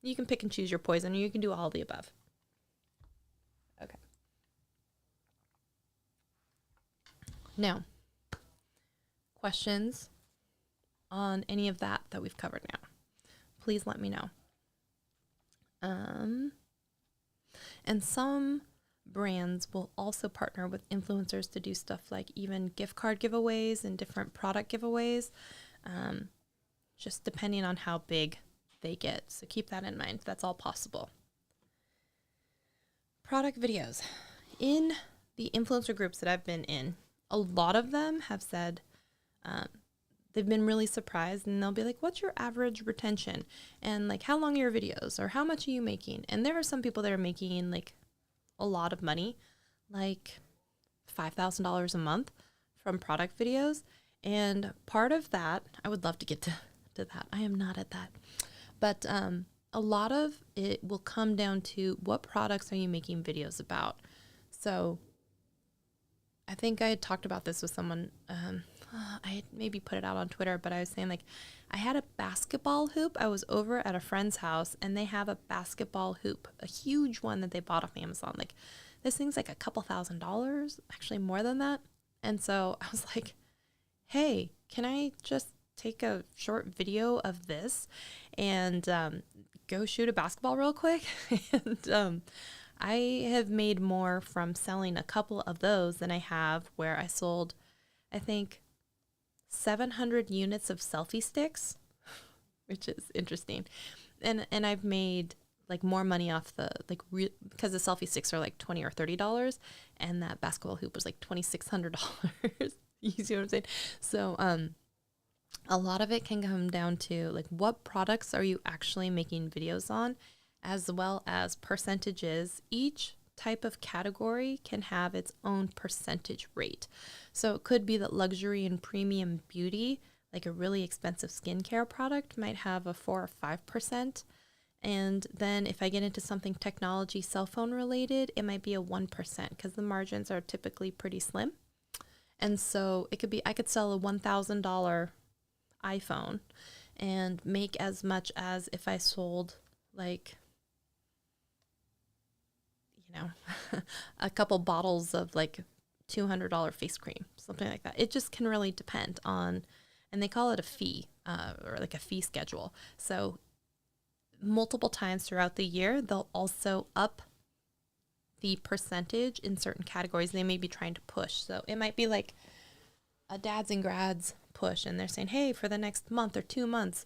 you can pick and choose your poison, or you can do all the above. Okay. Now, questions on any of that we've covered now, please let me know. And some brands will also partner with influencers to do stuff like even gift card giveaways and different product giveaways, just depending on how big they get. So keep that in mind. That's all possible. Product videos. In the influencer groups that I've been in, a lot of them have said they've been really surprised, and they'll be like, what's your average retention? And like, how long are your videos? Or how much are you making? And there are some people that are making like a lot of money, like $5,000 a month from product videos. And part of that, I would love to get to that. I am not at that. But a lot of it will come down to what products are you making videos about. So I think I had talked about this with someone. I had maybe put it out on Twitter, but I was saying like I had a basketball hoop. I was over at a friend's house and they have a basketball hoop, a huge one that they bought off Amazon. Like this thing's like a couple $1,000s, actually more than that. And so I was like, hey, can I just take a short video of this and go shoot a basketball real quick? And I have made more from selling a couple of those than I have where I sold, I think, 700 units of selfie sticks, which is interesting. And I've made like more money off the because the selfie sticks are like $20 or $30, and that basketball hoop was like $2,600. You see what I'm saying? So a lot of it can come down to like what products are you actually making videos on, as well as percentages. Each type of category can have its own percentage rate. So it could be that luxury and premium beauty, like a really expensive skincare product, might have a 4 or 5%. And then if I get into something technology, cell phone related, it might be a 1% because the margins are typically pretty slim. And so it could be, I could sell a $1,000 iPhone and make as much as if I sold like, a couple bottles of like $200 face cream, something like that. It just can really depend on and they call it a fee, or like a fee schedule. So multiple times throughout the year, they'll also up the percentage in certain categories they may be trying to push. So it might be like a dads and grads push, and they're saying, hey, for the next month or 2 months,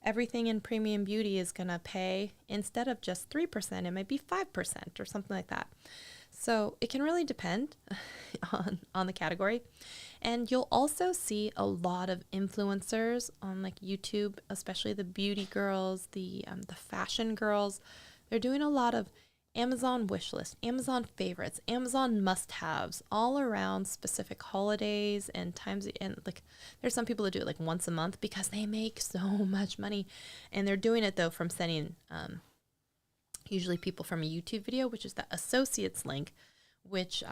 everything in premium beauty is going to pay, instead of just 3%, it might be 5% or something like that. So it can really depend on the category. And you'll also see a lot of influencers on like YouTube, especially the beauty girls, the fashion girls. They're doing a lot of Amazon wish list, Amazon favorites, Amazon must-haves, all around specific holidays and times. And like, there's some people that do it like once a month because they make so much money, and they're doing it though from sending usually people from a YouTube video, which is the associates link, which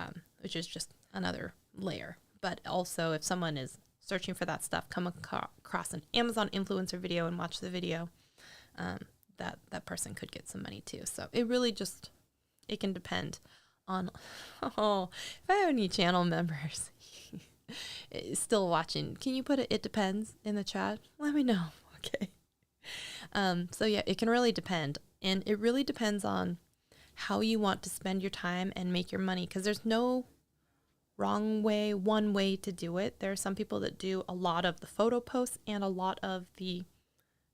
is just another layer. But also, if someone is searching for that stuff, come across an Amazon influencer video and watch the video, that person could get some money too. So it really just, it can depend on, if I have any channel members still watching, can you put it depends in the chat? Let me know. Okay. So yeah, it can really depend. And it really depends on how you want to spend your time and make your money, because there's no wrong way, one way to do it. There are some people that do a lot of the photo posts and a lot of the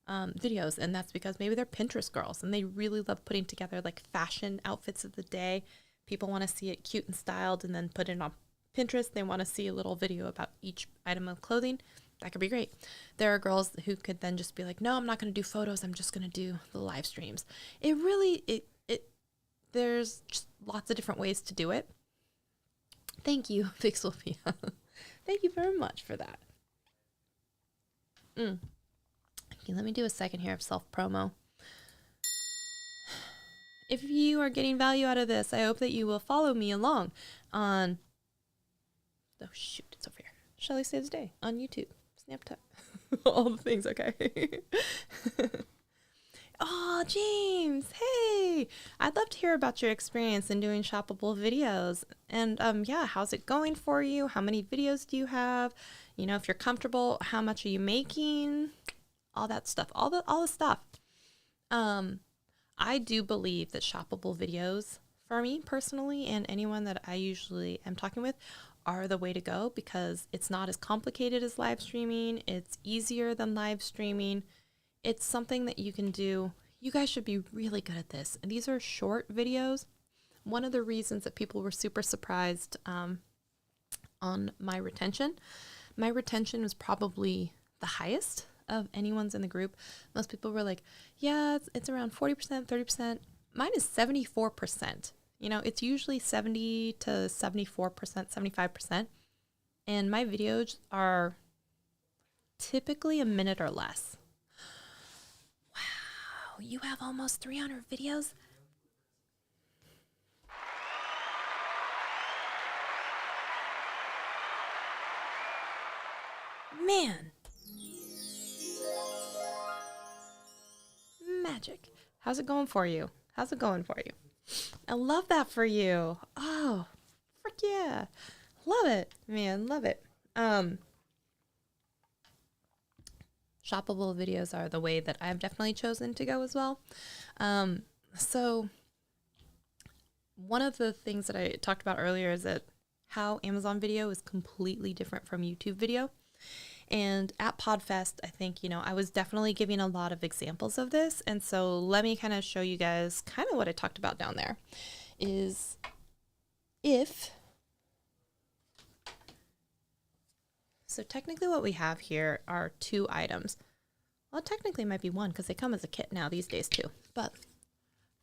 videos, and that's because maybe they're Pinterest girls and they really love putting together like fashion outfits of the day. People want to see it cute and styled and then put it on Pinterest. They want to see a little video about each item of clothing. That could be great. There are girls who could then just be like, no, I'm not going to do photos, I'm just going to do the live streams. It really, there's just lots of different ways to do it. Thank you, Pixelpia. Thank you very much for that. Okay, let me do a second here of self-promo. If you are getting value out of this, I hope that you will follow me along on, oh shoot, it's over here, Shelly Saves Day on YouTube, Snapchat, all the things, okay? Oh, James, hey, I'd love to hear about your experience in doing shoppable videos. And yeah, how's it going for you? How many videos do you have? You know, if you're comfortable, how much are you making? All that stuff, all the stuff. I do believe that shoppable videos, for me personally, and anyone that I usually am talking with, are the way to go, because it's not as complicated as live streaming. It's easier than live streaming. It's something that you can do. You guys should be really good at this. And these are short videos. One of the reasons that people were super surprised on my retention was probably the highest of anyone's in the group. Most people were like, yeah, it's around 40%, 30%. Mine is 74%. You know, it's usually 70 to 74%, 75%. And my videos are typically a minute or less. Wow, you have almost 300 videos? Man. Magic. How's it going for you? How's it going for you? I love that for you. Oh, frick yeah. Love it, man. Love it. Shoppable videos are the way that I've definitely chosen to go as well. So one of the things that I talked about earlier is that how Amazon video is completely different from YouTube video. And at PodFest, I think, you know, I was definitely giving a lot of examples of this. And so let me kind of show you guys kind of what I talked about down there is so technically what we have here are 2 items. Well, technically it might be 1 because they come as a kit now these days too. But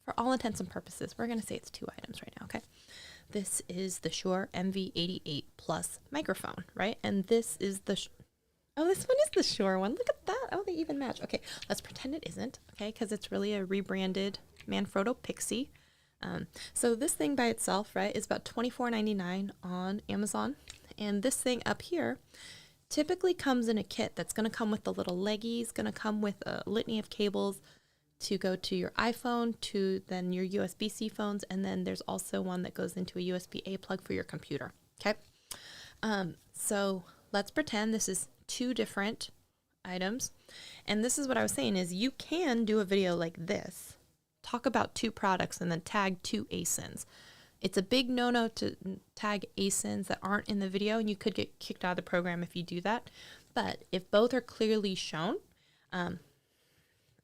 for all intents and purposes, we're going to say it's 2 items right now, okay? This is the Shure MV88 Plus microphone, right? And this is the... Oh, this one is the Shure one. Look at that. Oh, they even match. Okay, let's pretend it isn't, okay, because it's really a rebranded Manfrotto Pixie. So this thing by itself, right, is about $24.99 on Amazon. And this thing up here typically comes in a kit that's going to come with the little leggies, going to come with a litany of cables to go to your iPhone, to then your USB-C phones, and then there's also one that goes into a USB-A plug for your computer, okay? So let's pretend this is 2 different items. And this is what I was saying is you can do a video like this, talk about 2 products and then tag 2 ASINs. It's a big no-no to tag ASINs that aren't in the video, and you could get kicked out of the program if you do that. But if both are clearly shown,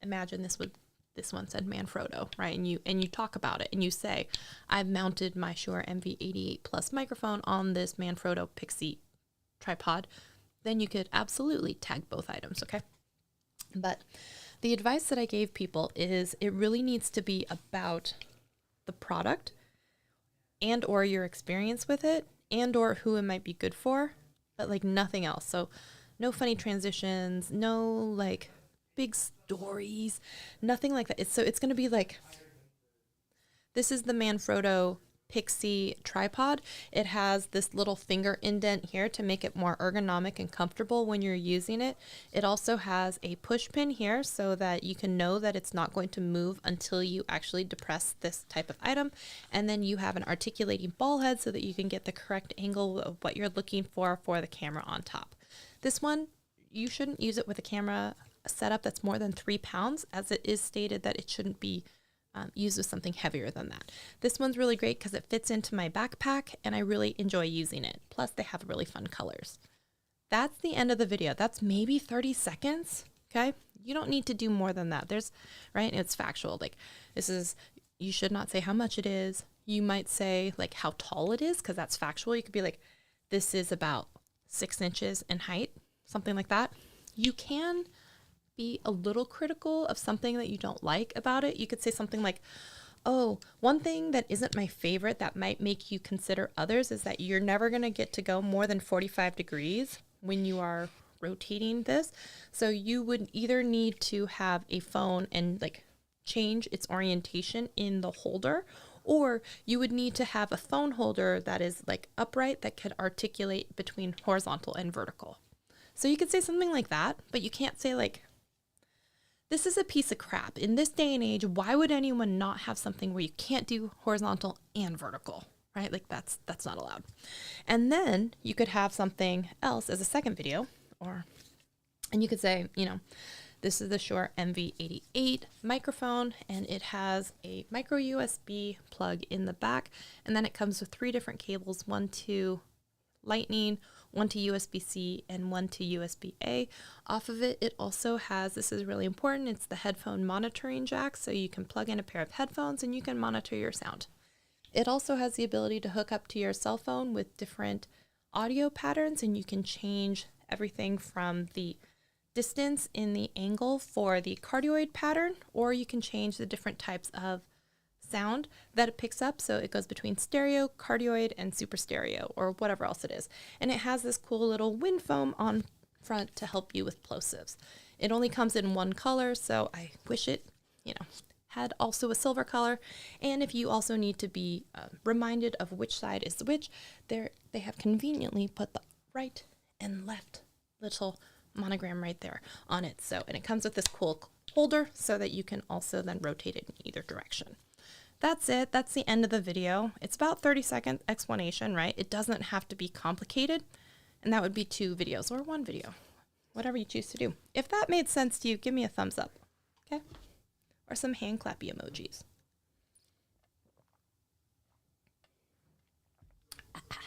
imagine this one said Manfrotto, right? And you talk about it and you say, I've mounted my Shure MV88 Plus microphone on this Manfrotto Pixie tripod. Then you could absolutely tag both items, okay? But the advice that I gave people is it really needs to be about the product and or your experience with it and or who it might be good for, but like nothing else. So no funny transitions, no like big stories, nothing like that. It's going to be like, this is the Manfrotto Pixie tripod. It has this little finger indent here to make it more ergonomic and comfortable when you're using it. It also has a push pin here so that you can know that it's not going to move until you actually depress this type of item. And then you have an articulating ball head so that you can get the correct angle of what you're looking for the camera on top. This one, you shouldn't use it with a camera setup that's more than 3 pounds, as it is stated that it shouldn't be used with something heavier than that. This one's really great because it fits into my backpack and I really enjoy using it. Plus they have really fun colors. That's the end of the video. That's maybe 30 seconds. Okay. You don't need to do more than that. Right. It's factual. Like you should not say how much it is. You might say like how tall it is, because that's factual. You could be like, this is about 6 inches in height, something like that. You can be a little critical of something that you don't like about it. You could say something like, oh, one thing that isn't my favorite that might make you consider others is that you're never going to get to go more than 45 degrees when you are rotating this. So you would either need to have a phone and like change its orientation in the holder, or you would need to have a phone holder that is like upright that could articulate between horizontal and vertical. So you could say something like that, but you can't say like, this is a piece of crap. In this day and age, why would anyone not have something where you can't do horizontal and vertical, right? Like that's not allowed. And then you could have something else as a second video, and you could say, this is the Shure MV88 microphone, and it has a micro USB plug in the back, and then it comes with 3 different cables, one to Lightning, one to USB-C, and one to USB-A. Off of it, it also has, this is really important, it's the headphone monitoring jack, so you can plug in a pair of headphones and you can monitor your sound. It also has the ability to hook up to your cell phone with different audio patterns, and you can change everything from the distance in the angle for the cardioid pattern, or you can change the different types of sound that it picks up, so it goes between stereo, cardioid, and super stereo, or whatever else it is. And it has this cool little wind foam on front to help you with plosives. It only comes in one color, so I wish it, had also a silver color. And if you also need to be reminded of which side is which, they have conveniently put the right and left little monogram right there on it. So, and it comes with this cool holder so that you can also then rotate it in either direction. That's it. That's the end of the video. It's about 30-second explanation, right? It doesn't have to be complicated. And that would be 2 videos or 1 video, whatever you choose to do. If that made sense to you, give me a thumbs up, okay? Or some hand clappy emojis. Okay.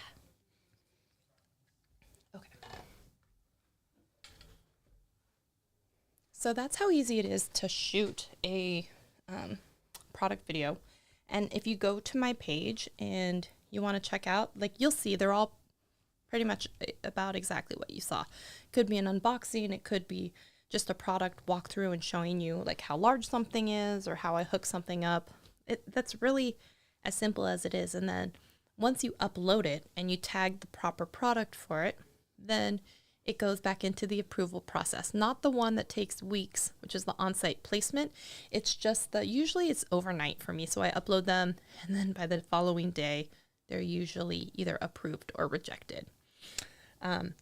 So that's how easy it is to shoot a product video. And if you go to my page and you want to check out, like you'll see they're all pretty much about exactly what you saw. It could be an unboxing, it could be just a product walkthrough and showing you like how large something is or how I hook something up. That's really as simple as it is. And then once you upload it and you tag the proper product for it, then it goes back into the approval process, not the one that takes weeks, which is the on-site placement. It's just usually it's overnight for me. So I upload them and then by the following day, they're usually either approved or rejected.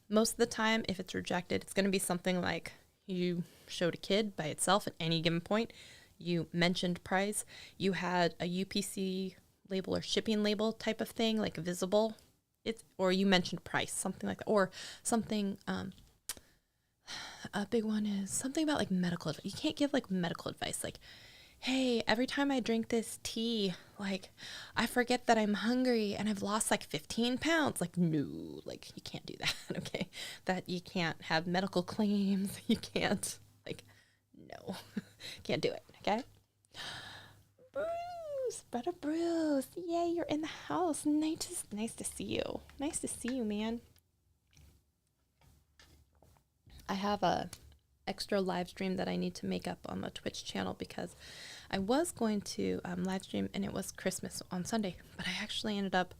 Most of the time, if it's rejected, it's going to be something like you showed a kid by itself at any given point. You mentioned price. You had a UPC label or shipping label type of thing, like visible. Or you mentioned price, something like that, or something, A big one is something about like medical advice. You can't give like medical advice like, hey, every time I drink this tea, like I forget that I'm hungry and I've lost like 15 pounds. Like, no, like you can't do that. Okay. That you can't have medical claims. You can't, like, no, can't do it. Okay. Bruce, brother Bruce. Yay, you're in the house. Nice to see you. Nice to see you, man. I have a extra live stream that I need to make up on the Twitch channel because I was going to live stream and it was Christmas on Sunday, but I actually ended up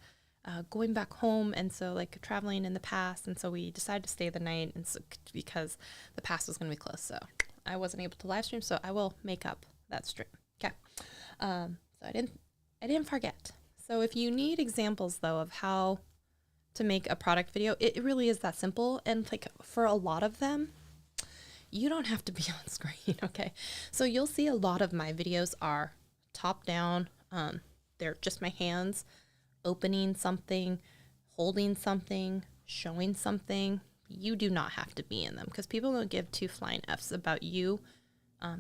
going back home, and so like traveling in the past, and so we decided to stay the night, and so because the past was going to be closed, so I wasn't able to live stream, so I will make up that stream. Okay. So I didn't forget. So if you need examples though of how to make a product video, it really is that simple, and like for a lot of them, you don't have to be on screen, okay? So you'll see a lot of my videos are top down. They're just my hands opening something, holding something, showing something. You do not have to be in them because people don't give two flying Fs about you.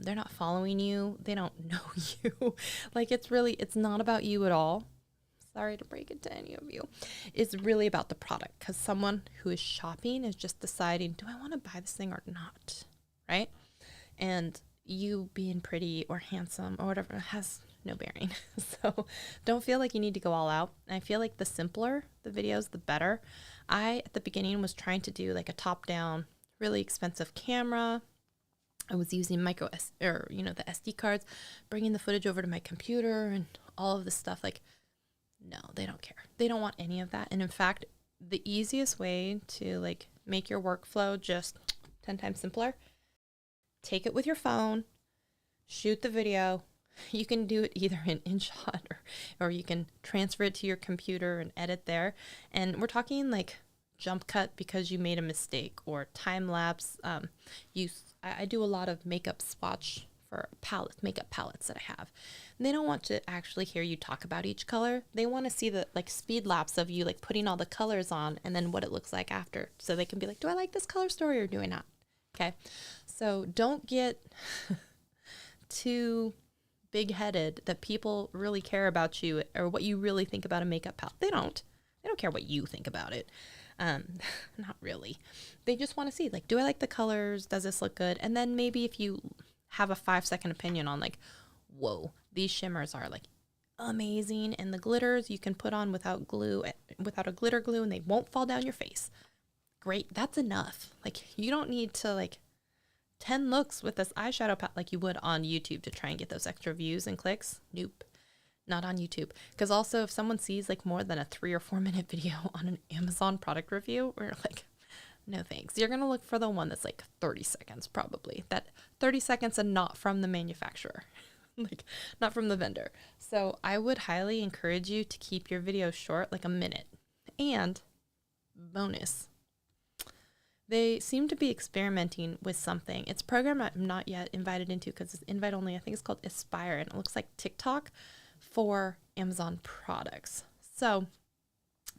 They're not following you. They don't know you. Like it's not about you at all. Sorry to break it to any of you. It's really about the product, because someone who is shopping is just deciding, do I want to buy this thing or not? Right? And you being pretty or handsome or whatever has no bearing. So don't feel like you need to go all out. I feel like the simpler the videos, the better. I, at the beginning, was trying to do like a top-down, really expensive camera. I was using the SD cards, bringing the footage over to my computer and all of this stuff. Like, no, they don't care. They don't want any of that. And in fact, the easiest way to like make your workflow just 10 times simpler, take it with your phone, shoot the video. You can do it either in InShot or you can transfer it to your computer and edit there. And we're talking like jump cut because you made a mistake, or time lapse. I do a lot of makeup swatch for makeup palettes that I have. And they don't want to actually hear you talk about each color. They want to see the like speed lapse of you like putting all the colors on and then what it looks like after. So they can be like, do I like this color story or do I not? Okay. So don't get too big-headed that people really care about you or what you really think about a makeup palette. They don't care what you think about it. Not really. They just want to see, like, do I like the colors? Does this look good? And then maybe if you have a 5-second opinion on like, whoa, these shimmers are like amazing, and the glitters you can put on without a glitter glue, and they won't fall down your face. Great. That's enough. Like, you don't need to like 10 looks with this eyeshadow palette like you would on YouTube to try and get those extra views and clicks. Nope. Not on YouTube. Because also if someone sees like more than a 3 or 4 minute video on an Amazon product review, we're like, no thanks. You're going to look for the one that's like 30 seconds probably. That 30 seconds and not from the manufacturer. Like not from the vendor. So I would highly encourage you to keep your videos short, like a minute. And bonus, they seem to be experimenting with something. It's a program I'm not yet invited into because it's invite only. I think it's called Aspire, and it looks like TikTok for Amazon products. So,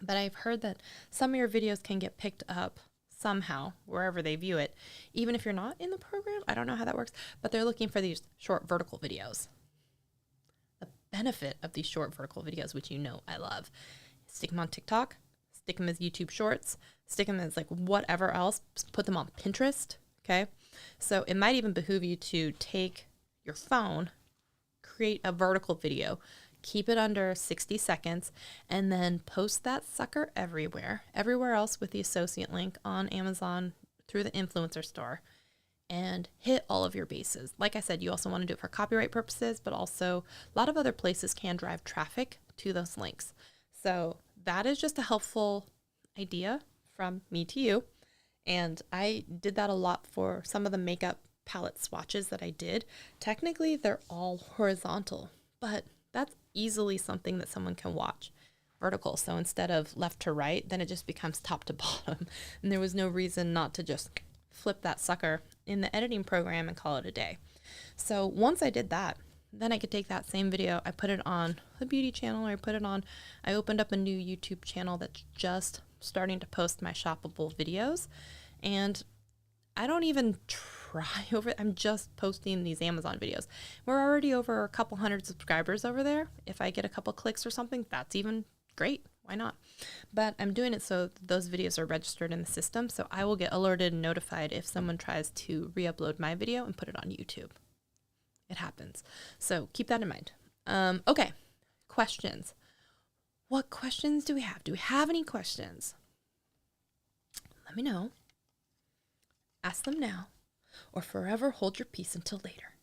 but I've heard that some of your videos can get picked up somehow wherever they view it, even if you're not in the program. I don't know how that works, but they're looking for these short vertical videos. The benefit of these short vertical videos, which you know I love, stick them on TikTok, stick them as YouTube shorts, stick them as like whatever else, put them on Pinterest. Okay. So it might even behoove you to take your phone, create a vertical video, keep it under 60 seconds, and then post that sucker everywhere else with the associate link on Amazon through the influencer store, and hit all of your bases. Like I said, you also want to do it for copyright purposes, but also a lot of other places can drive traffic to those links. So that is just a helpful idea from me to you. And I did that a lot for some of the makeup palette swatches that I did. Technically, they're all horizontal, but that's easily something that someone can watch vertical. So instead of left to right, then it just becomes top to bottom. And there was no reason not to just flip that sucker in the editing program and call it a day. So once I did that, then I could take that same video, I put it on the beauty channel, or I opened up a new YouTube channel that's just starting to post my shoppable videos. And I don't even try over. I'm just posting these Amazon videos. We're already over a couple hundred subscribers over there. If I get a couple clicks or something, that's even great. Why not? But I'm doing it so those videos are registered in the system, so I will get alerted and notified if someone tries to re-upload my video and put it on YouTube. It happens. So keep that in mind. Okay, questions. What questions do we have? Do we have any questions? Let me know. Ask them now, or forever hold your peace until later.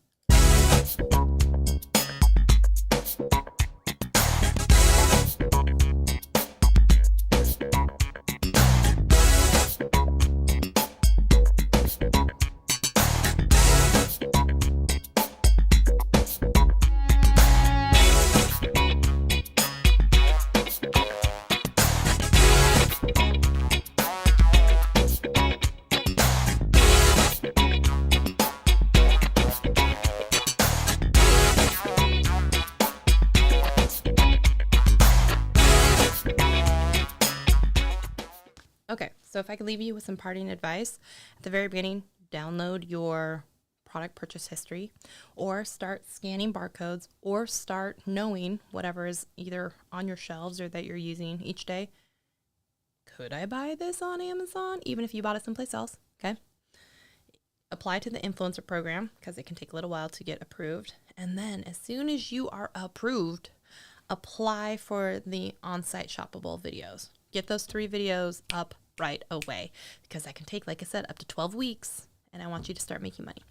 Okay, so if I could leave you with some parting advice, at the very beginning, download your product purchase history, or start scanning barcodes, or start knowing whatever is either on your shelves or that you're using each day. Could I buy this on Amazon, even if you bought it someplace else? Okay. Apply to the influencer program, because it can take a little while to get approved. And then as soon as you are approved, apply for the on-site shoppable videos. Get those 3 videos up right away, because that can take, like I said, up to 12 weeks, and I want you to start making money.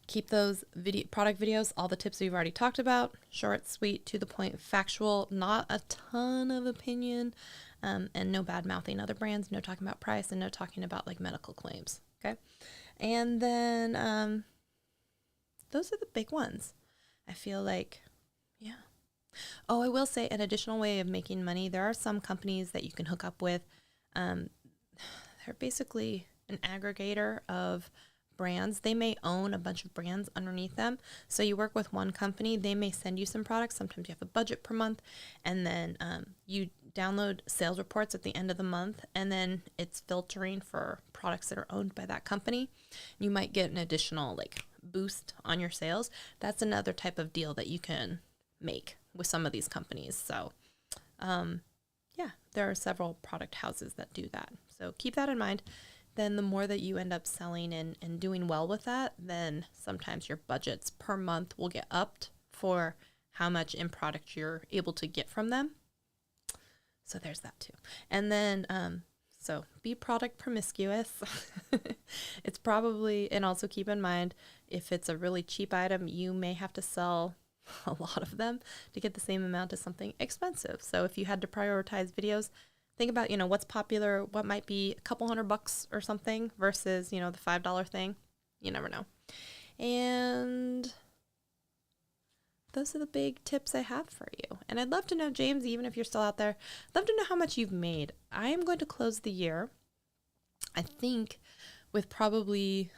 Keep those product videos, all the tips we've already talked about, short, sweet, to the point, factual, not a ton of opinion, and no bad mouthing other brands, no talking about price, and no talking about like medical claims. Okay. And then, those are the big ones. I feel like, yeah. Oh, I will say an additional way of making money. There are some companies that you can hook up with. They're basically an aggregator of brands. They may own a bunch of brands underneath them. So you work with one company, they may send you some products. Sometimes you have a budget per month, and then you download sales reports at the end of the month, and then it's filtering for products that are owned by that company. You might get an additional like boost on your sales. That's another type of deal that you can make with some of these companies. So yeah, there are several product houses that do that. So keep that in mind. Then the more that you end up selling and doing well with that, then sometimes your budgets per month will get upped for how much in product you're able to get from them. So there's that too. And then, so be product promiscuous. It's probably, and also keep in mind, if it's a really cheap item, you may have to sell a lot of them to get the same amount as something expensive. So if you had to prioritize videos, think about, what's popular, what might be a couple $100 or something versus, the $5 thing. You never know. And those are the big tips I have for you. And I'd love to know, James, even if you're still out there, I'd love to know how much you've made. I am going to close the year, I think, with probably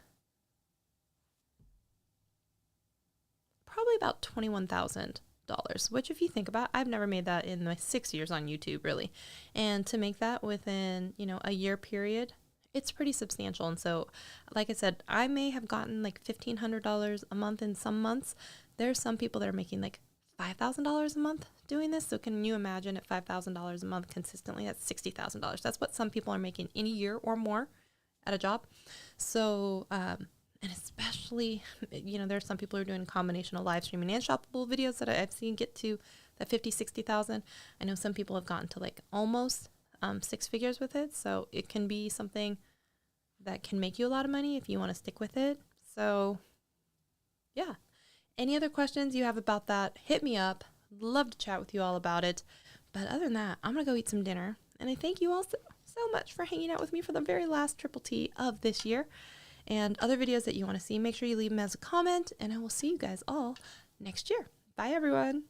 about $21,000, which if you think about, I've never made that in my 6 years on YouTube, really. And to make that within, a year period, it's pretty substantial. And so, like I said, I may have gotten like $1,500 a month in some months. There's some people that are making like $5,000 a month doing this. So can you imagine at $5,000 a month consistently, that's $60,000. That's what some people are making in a year or more at a job. So, and especially, there's some people who are doing a combination of live streaming and shoppable videos that I've seen get to that 50, 60,000. I know some people have gotten to like almost 6 figures with it. So it can be something that can make you a lot of money if you want to stick with it. So yeah. Any other questions you have about that, hit me up. Love to chat with you all about it. But other than that, I'm going to go eat some dinner. And I thank you all so much for hanging out with me for the very last Triple T of this year. And other videos that you want to see, make sure you leave them as a comment, and I will see you guys all next year. Bye, everyone.